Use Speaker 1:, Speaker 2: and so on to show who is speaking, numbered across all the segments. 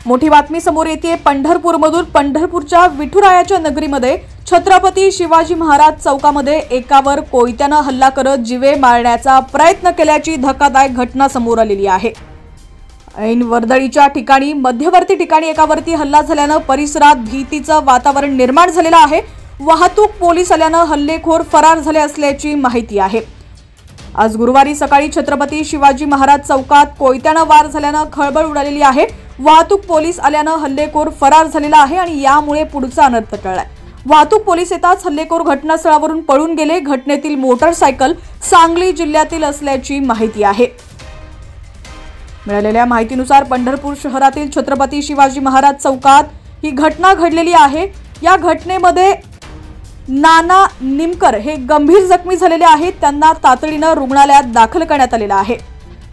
Speaker 1: मोठी बातमी समोर येते पंढरपूरमधून। पंढरपूरच्या विठुरायाच्या नगरीमध्ये छत्रपती शिवाजी महाराज चौकामध्ये एकावर कोयत्याने हल्ला करत जीवे मारण्याचा प्रयत्न केल्याची धक्कादायक घटना समोर आलेली आहे। ऐन वर्दळीच्या ठिकाणी मध्यवर्ती ठिकाणी एकावरती हल्ला झाल्याने परिसरात भीतीचं वातावरण निर्माण झालेलं आहे। वाहतूक पोलीस आल्याने हल्लेखोर फरार झाले असल्याची माहिती आहे। आज गुरुवारी सकाळी छत्रपती शिवाजी महाराज चौकात कोयत्याने वार झाल्याने खळबळ उडालेली आहे। वाहतूक पोलीस आल्याने हल्लेखोर फरार झालेला आहे आणि यामुळे पुढचा अनर्थ टळलाय। वाहतूक पोलीस येताच हल्लेखोर घटनास्थळावरून पळून गेले। घटनेतील मोटरसायकल सांगली जिल्ह्यातील असल्याची माहिती आहे। मिळालेल्या माहितीनुसार पंढरपूर शहरातील छत्रपती शिवाजी महाराज चौकात ही घटना घडलेली आहे। या घटनेमध्ये नाना निमकर हे गंभीर जखमी झालेले आहेत। त्यांना तातडीने रुग्णालयात दाखल करण्यात आलेलं आहे।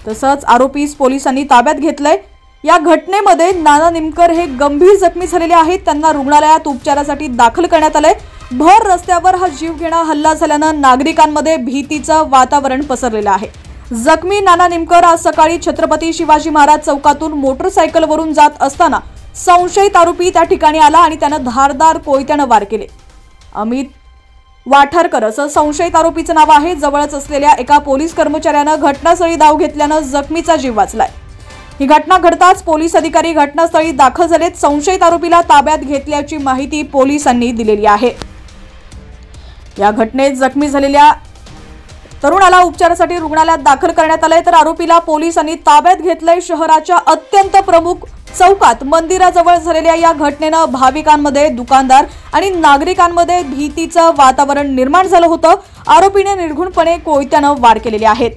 Speaker 1: तसंच आरोपीस पोलिसांनी ताब्यात घेतलंय। या घटनेमध्ये नाना निमकर हे गंभीर जखमी झालेले आहेत। त्यांना रुग्णालयात उपचारासाठी दाखल करण्यात आलंय। भर रस्त्यावर हा जीवघेणा हल्ला झाल्याने नागरिकांमध्ये भीतीचं वातावरण पसरलेलं आहे। जखमी नाना निमकर आज सकाळी छत्रपती शिवाजी महाराज चौकातून मोटरसायकलवरून जात असताना संशयित आरोपी त्या ठिकाणी आला आणि त्याने धारदार कोयत्याने वार केले। अमित वाठारकर असं संशयित आरोपीचं नाव आहे। जवळच असलेल्या एका पोलीस कर्मचाऱ्याने घटनास्थळी धाव घेतल्याने जखमीचा जीव वाचलाय। ही घटना घडताच पोलीस अधिकारी घटनास्थळी दाखल झालेत। संशयित आरोपीला ताब्यात घेतल्याची माहिती पोलिसांनी दिलेली आहे। या घटनेत जखमी झालेल्या तरुणाला उपचारासाठी रुग्णालयात दाखल करण्यात आलंय, तर आरोपीला पोलिसांनी ताब्यात घेतलंय। शहराच्या अत्यंत प्रमुख चौकात मंदिराजवळ झालेल्या या घटनेने भाविकांमध्ये, दुकानदार आणि नागरिकांमध्ये भीतीचं वातावरण निर्माण झालं होतं। आरोपीने निर्घृणपणे कोयत्याने वार केलेले आहेत।